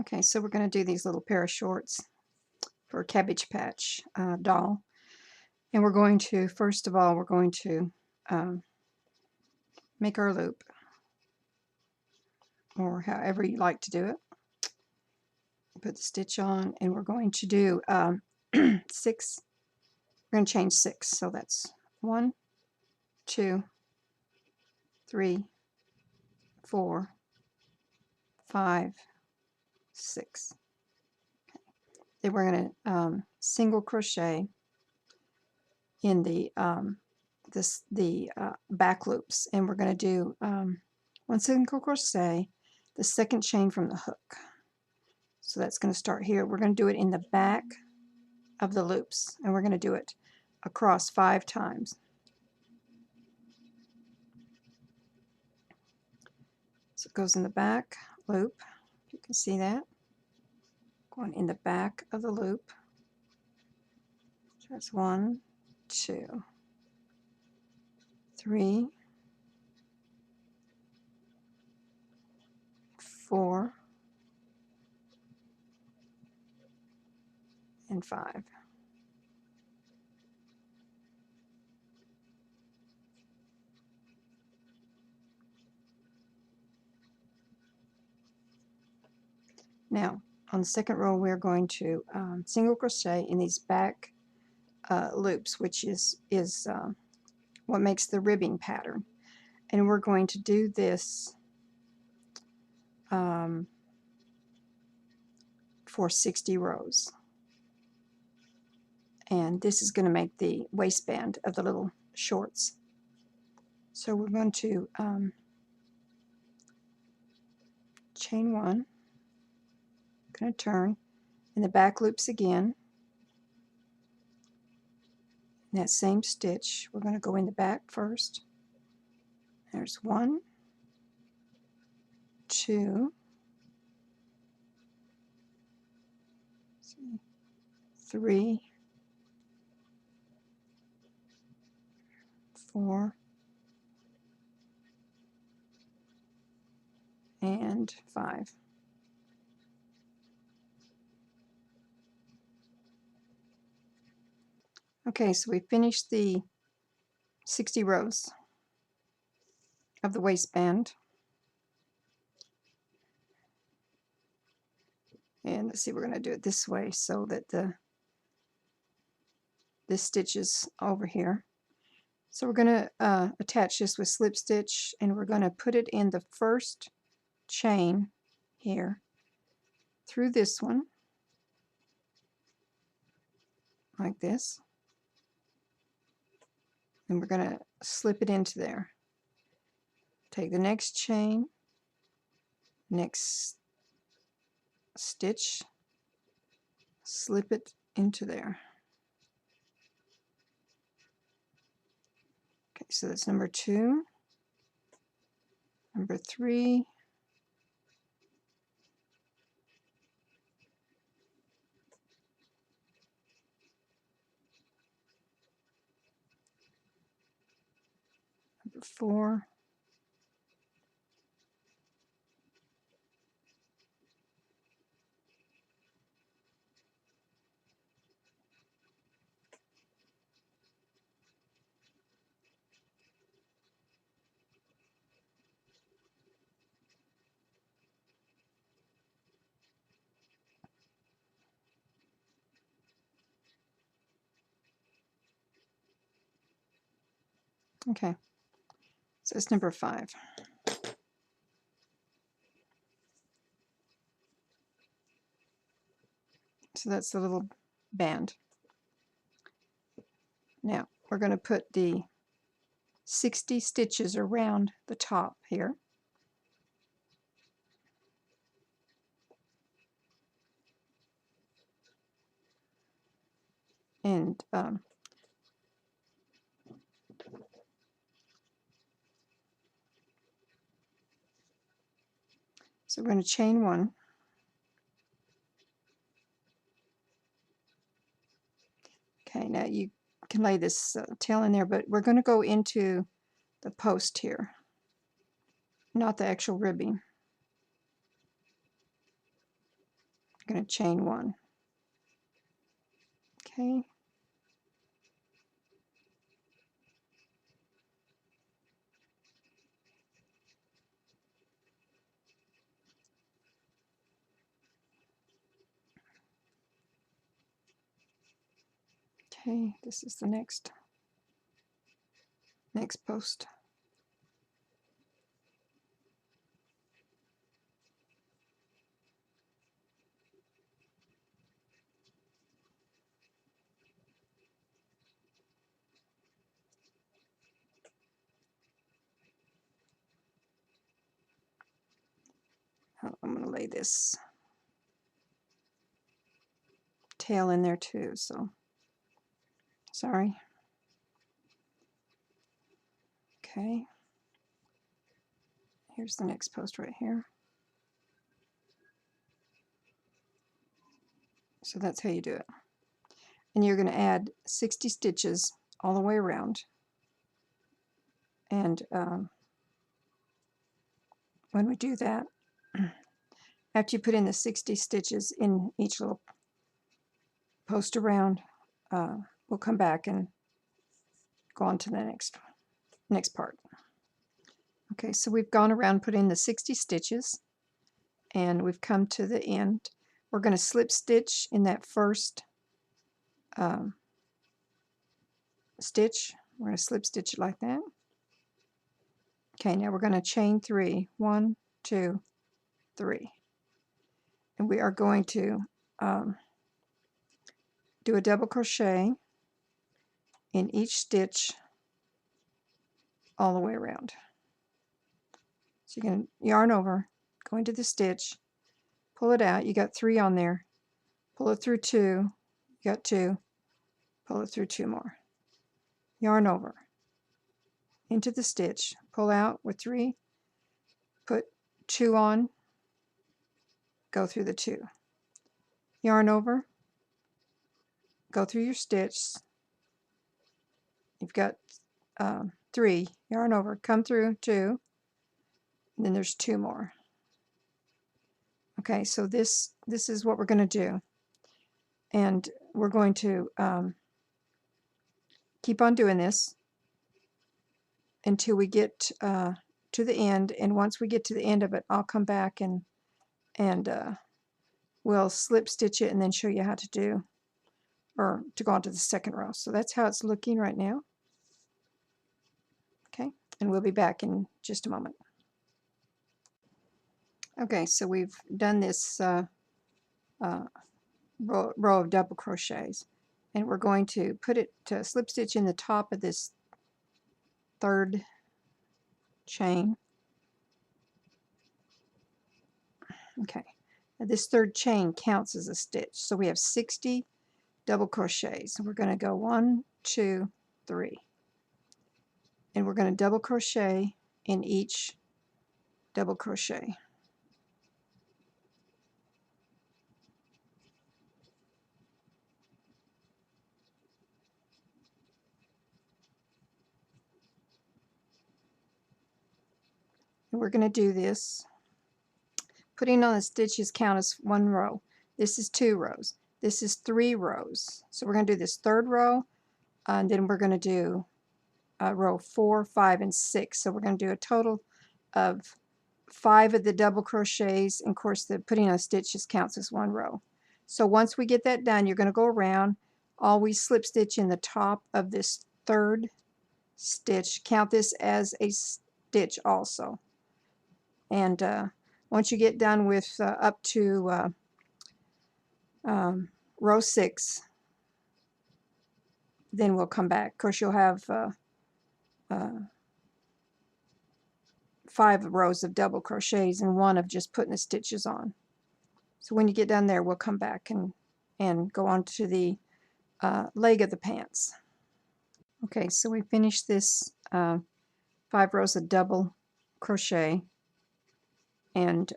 Okay, so we're going to do these little pair of shorts for Cabbage Patch doll. And we're going to, first of all, we're going to make our loop, or however you like to do it. Put the stitch on, and we're going to do 6. We're going to chain 6. So that's 1, 2, 3, 4, 5, 6. Then we're going to single crochet in the back loops, and we're going to do 1 single crochet, the second chain from the hook. So that's going to start here. We're going to do it in the back of the loops, and we're going to do it across 5 times. So it goes in the back loop. You can see that going in the back of the loop. So that's 1, 2, 3, 4, and 5. Now on the second row we're going to single crochet in these back loops, which is what makes the ribbing pattern, and we're going to do this for 60 rows, and this is going to make the waistband of the little shorts. So we're going to chain 1, going to turn in the back loops again. In that same stitch, we're going to go in the back first. There's 1, 2, 3, 4, and 5. Okay, so we finished the 60 rows of the waistband. And let's see, we're going to do it this way so that this stitch is over here. So we're going to attach this with slip stitch, and we're going to put it in the first chain here through this one, like this, and we're going to slip it into there. Take the next chain, next stitch, slip it into there. Okay, so that's number 2, number 3, number 4, okay, so it's number 5. So that's the little band. Now we're going to put the 60 stitches around the top here. And so we're going to chain 1. Okay, now you can lay this tail in there, but we're going to go into the post here, not the actual ribbing. You're going to chain 1. Okay. Okay, this is the next post. I'm going to lay this tail in there too, so sorry. Okay, here's the next post right here. So that's how you do it. And you're going to add 60 stitches all the way around. And when we do that, after you put in the 60 stitches in each little post around, we'll come back and go on to the next part. Okay, so we've gone around, put in the 60 stitches, and we've come to the end. We're going to slip stitch in that first stitch. We're going to slip stitch it like that. Okay, now we're going to chain 3. 1, 2, 3. And we are going to do a double crochet in each stitch all the way around. So you're going to yarn over, go into the stitch, pull it out. You got 3 on there. Pull it through 2. You got 2. Pull it through 2 more. Yarn over, into the stitch, pull out with 3, put 2 on, go through the 2. Yarn over, go through your stitch. You've got 3. Yarn over, come through 2, and then there's 2 more. Okay, so this is what we're going to do, and we're going to keep on doing this until we get to the end. And once we get to the end of it, I'll come back and we'll slip stitch it and then show you how to do, or to go on to the second row. So that's how it's looking right now. Okay, and we'll be back in just a moment. Okay, so we've done this row of double crochets, and we're going to put it to slip stitch in the top of this third chain. Okay, now this third chain counts as a stitch, so we have 60 double crochets. We're going to go 1, 2, 3, and we're going to double crochet in each double crochet. And we're going to do this. Putting on the stitches count as 1 row. This is 2 rows. This is 3 rows. So we're going to do this third row, and then we're going to do row 4, 5, and 6. So we're going to do a total of 5 of the double crochets, and of course the putting on stitches counts as 1 row. So once we get that done, you're going to go around, always slip stitch in the top of this third stitch. Count this as a stitch also. And once you get done with up to row 6, then we'll come back. Of course, you'll have 5 rows of double crochets and 1 of just putting the stitches on. So when you get done there, we'll come back and go on to the leg of the pants. Okay, so we finished this 5 rows of double crochet, and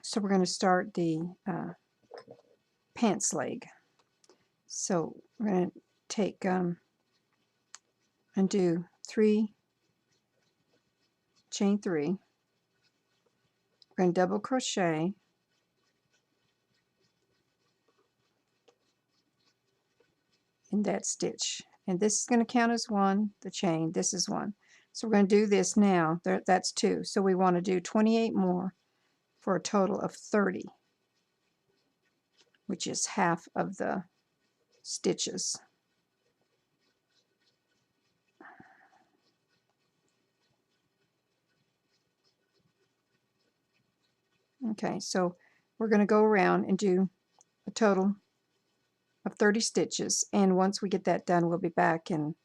so we're going to start the pants leg. So we're going to take and do 3, chain 3. We're going to double crochet, in that stitch. And this is going to count as 1, the chain. This is 1. So we're going to do this now. That's 2. So we want to do 28 more for a total of 30, which is half of the stitches. Okay, so we're going to go around and do a total of 30 stitches, and once we get that done, we'll be back and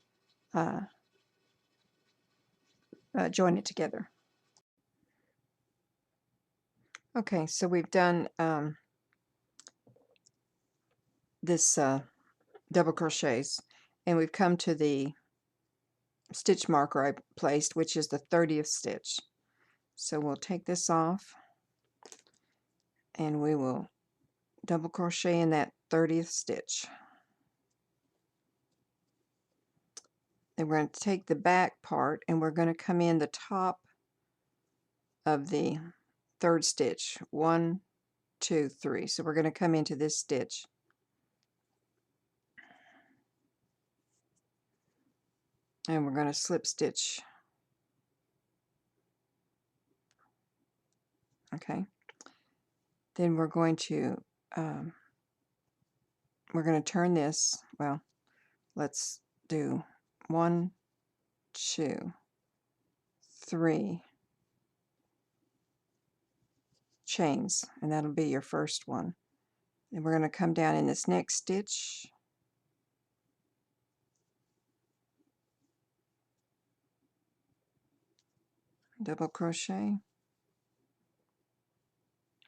join it together. Okay, so we've done this double crochets, and we've come to the stitch marker I placed, which is the 30th stitch. So we'll take this off, and we will double crochet in that 30th stitch. Then we're going to take the back part, and we're going to come in the top of the 3rd stitch. 1, 2, 3. So we're going to come into this stitch. And we're going to slip stitch. Okay. Then we're going to turn this. Well, let's do 1, 2, 3 chains, and that'll be your first one. Then we're going to come down in this next stitch, double crochet,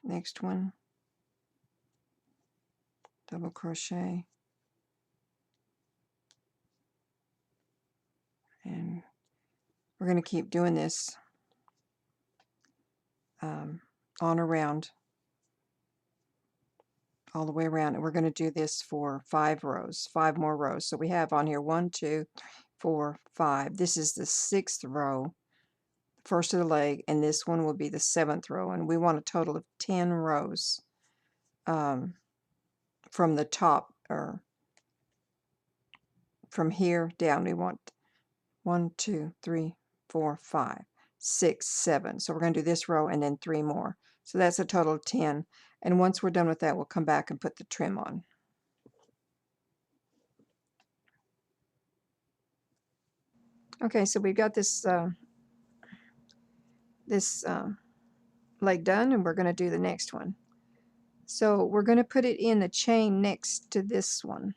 next one, double crochet, and we're going to keep doing this on around, all the way around, and we're going to do this for 5 rows, 5 more rows. So we have on here 1, 2, 4, 5. This is the 6th row, first of the leg, and this one will be the 7th row, and we want a total of 10 rows from the top, or from here down. We want 1, 2, 3, 4, 5, 6, 7. So we're going to do this row and then 3 more. So that's a total of 10. And once we're done with that, we'll come back and put the trim on. Okay, so we've got this leg done, and we're going to do the next one. So we're going to put it in the chain next to this one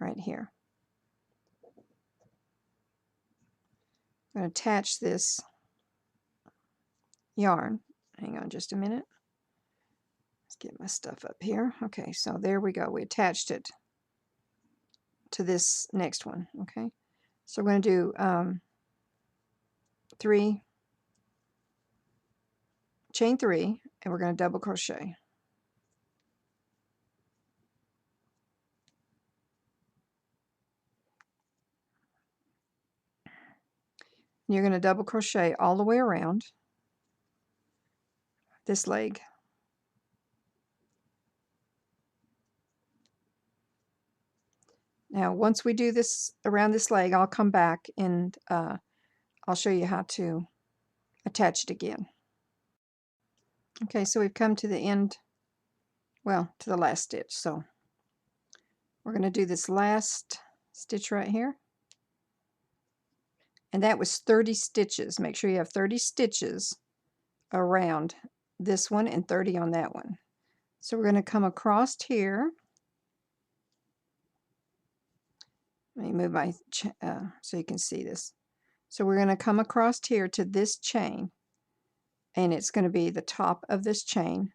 right here. I'm going to attach this yarn. Hang on just a minute. Let's get my stuff up here. Okay, so there we go. We attached it to this next one. Okay, so we're going to do 3, chain 3, and we're going to double crochet. And you're going to double crochet all the way around this leg. Now, once we do this around this leg, I'll come back and I'll show you how to attach it again. Okay, so we've come to the end, well, to the last stitch. So we're going to do this last stitch right here. And that was 30 stitches. Make sure you have 30 stitches around this one and 30 on that one. So we're going to come across here. Let me move my so you can see this. So we're going to come across here to this chain, and it's going to be the top of this chain.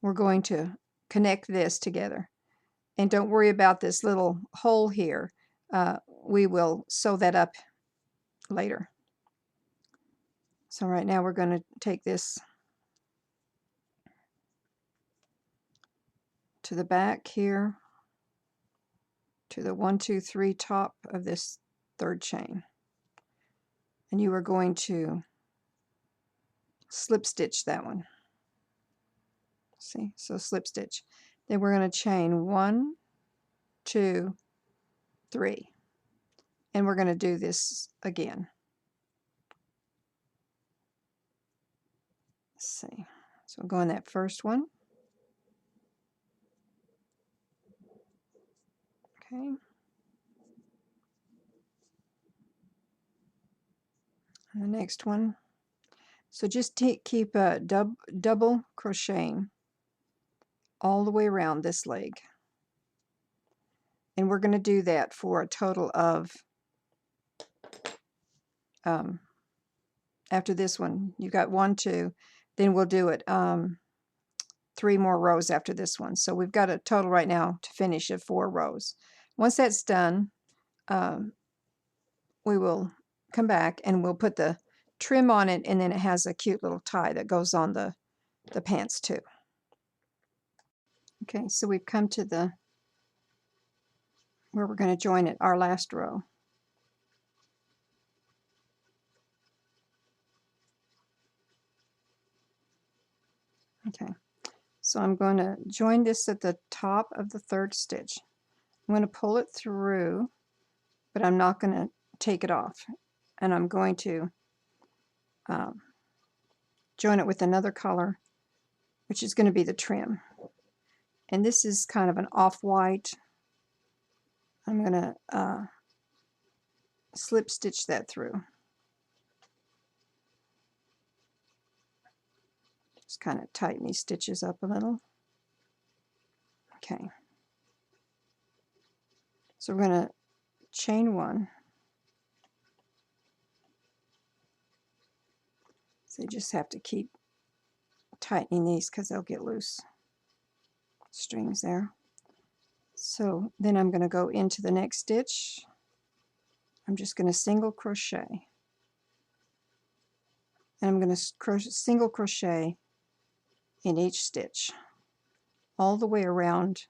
We're going to connect this together, and don't worry about this little hole here. We will sew that up later. So right now we're going to take this to the back here, to the 1, 2, 3 top of this 3rd chain, and you are going to slip stitch that one. See, so slip stitch. Then we're going to chain 1, 2, 3. And we're going to do this again. Let's see. So we'll go in that first one. Okay. And the next one. So just keep double crocheting all the way around this leg. And we're going to do that for a total of, after this one, you got 1, 2, then we'll do it 3 more rows after this one. So we've got a total right now to finish of 4 rows. Once that's done, we will come back and we'll put the trim on it, and then it has a cute little tie that goes on the pants too. Okay, so we've come to the where we're going to join it, our last row. Okay, so I'm going to join this at the top of the 3rd stitch. I'm going to pull it through, but I'm not going to take it off, and I'm going to join it with another color, which is going to be the trim. And this is kind of an off-white. I'm going to slip stitch that through. Just kind of tighten these stitches up a little. Okay. So we're going to chain 1. So you just have to keep tightening these because they'll get loose. Strings there. So then I'm going to go into the next stitch. I'm just going to single crochet. And I'm going to single crochet in each stitch all the way around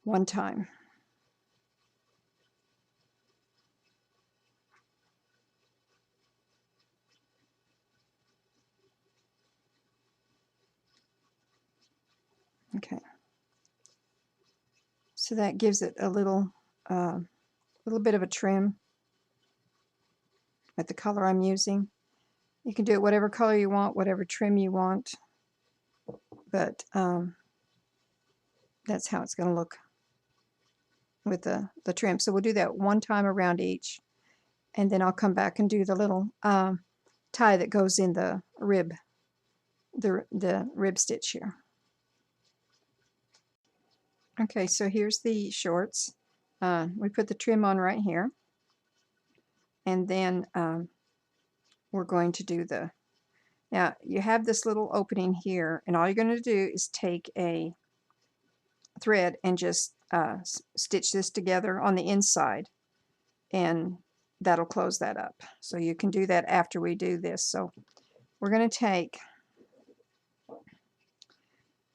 one time. Okay. So that gives it a little bit of a trim with the color I'm using. You can do it whatever color you want, whatever trim you want, but that's how it's going to look with the trim. So we'll do that one time around each, and then I'll come back and do the little tie that goes in the rib, the rib stitch here. Okay, so here's the shorts. We put the trim on right here, and then we're going to do the, now you have this little opening here, and all you're going to do is take a thread and just stitch this together on the inside, and that'll close that up. So you can do that after we do this. So we're going to take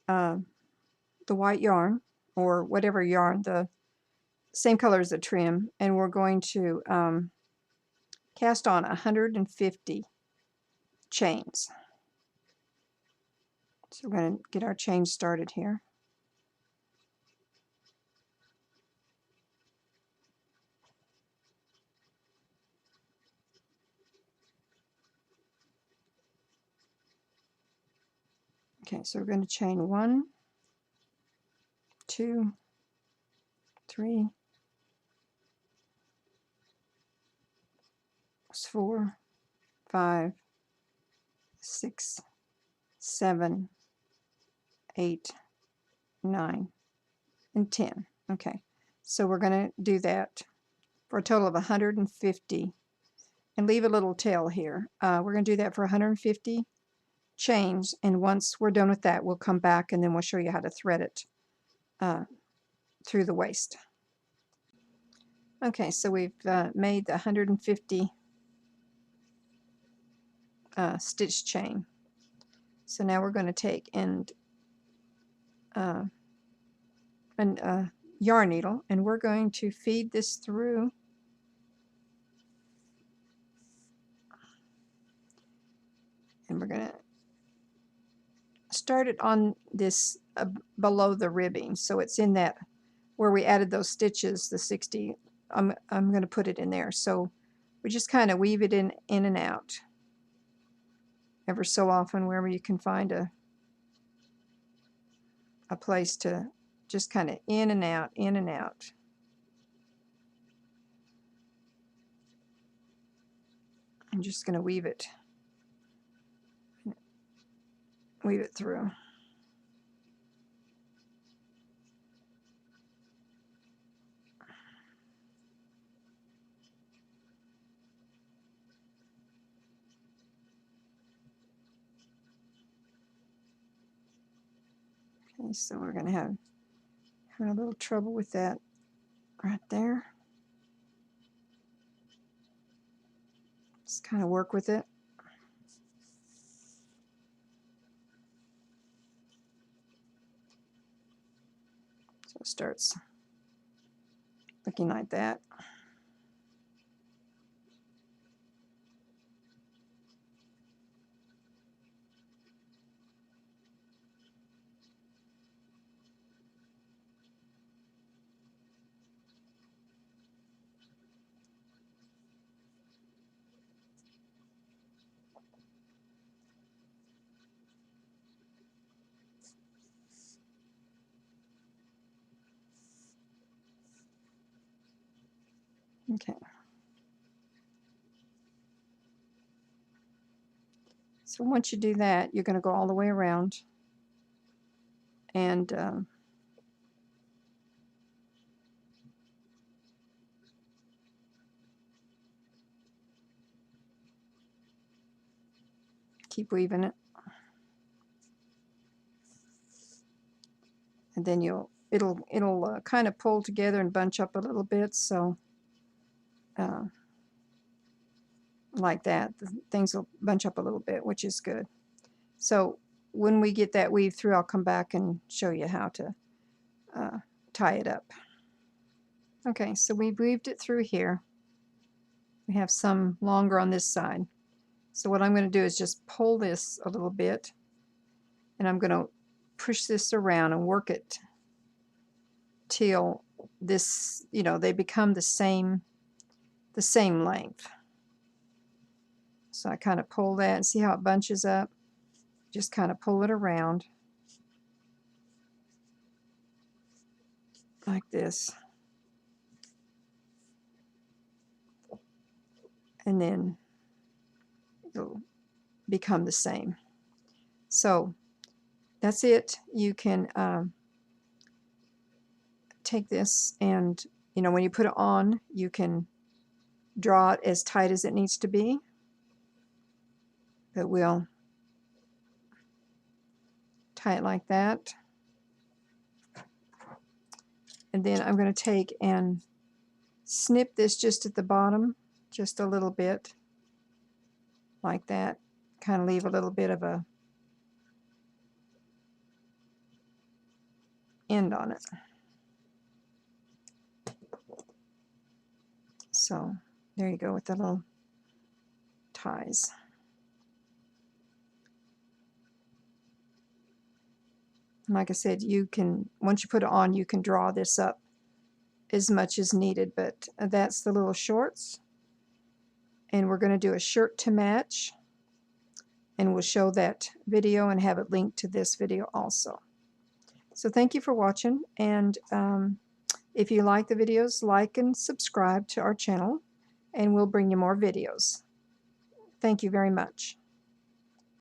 the white yarn, or whatever yarn, the same color as the trim, and we're going to cast on 150 chains. So we're going to get our chain started here. Okay, so we're going to chain 1, 2, 3, 4, 5, 6, 7, 8, 9, and 10. Okay, so we're going to do that for a total of 150, and leave a little tail here. We're going to do that for 150 chains, and once we're done with that, we'll come back and then we'll show you how to thread it through the waist. Okay, so we've made the 150 stitch chain. So now we're going to take a yarn needle, and we're going to feed this through and we're going to start it on this below the ribbing, so it's in that where we added those stitches, the 60. I'm going to put it in there. So we just kind of weave it in and out ever so often, wherever you can find a place to just kind of in and out, in and out. I'm just going to weave it through. Okay, so we're going to have a little trouble with that right there. Just kind of work with it. So it starts looking like that. Okay. So once you do that, you're going to go all the way around and keep weaving it. And then it'll kind of pull together and bunch up a little bit, so like that. Things will bunch up a little bit, which is good. So when we get that weave through, I'll come back and show you how to tie it up. Okay, so we've weaved it through here. We have some longer on this side. So what I'm going to do is just pull this a little bit, and I'm going to push this around and work it till this, they become the same length. So I kind of pull that and see how it bunches up. Just kind of pull it around like this. And then it'll become the same. So that's it. You can take this and, when you put it on, you can draw it as tight as it needs to be. But we'll tie it like that. And then I'm going to take and snip this just at the bottom, just a little bit, like that. Kind of leave a little bit of a end on it. So there you go with the little ties. And like I said, you can, once you put it on, you can draw this up as much as needed, but that's the little shorts. And we're going to do a shirt to match, and we'll show that video and have it linked to this video also. So thank you for watching, and if you like the videos, like and subscribe to our channel, and we'll bring you more videos. Thank you very much.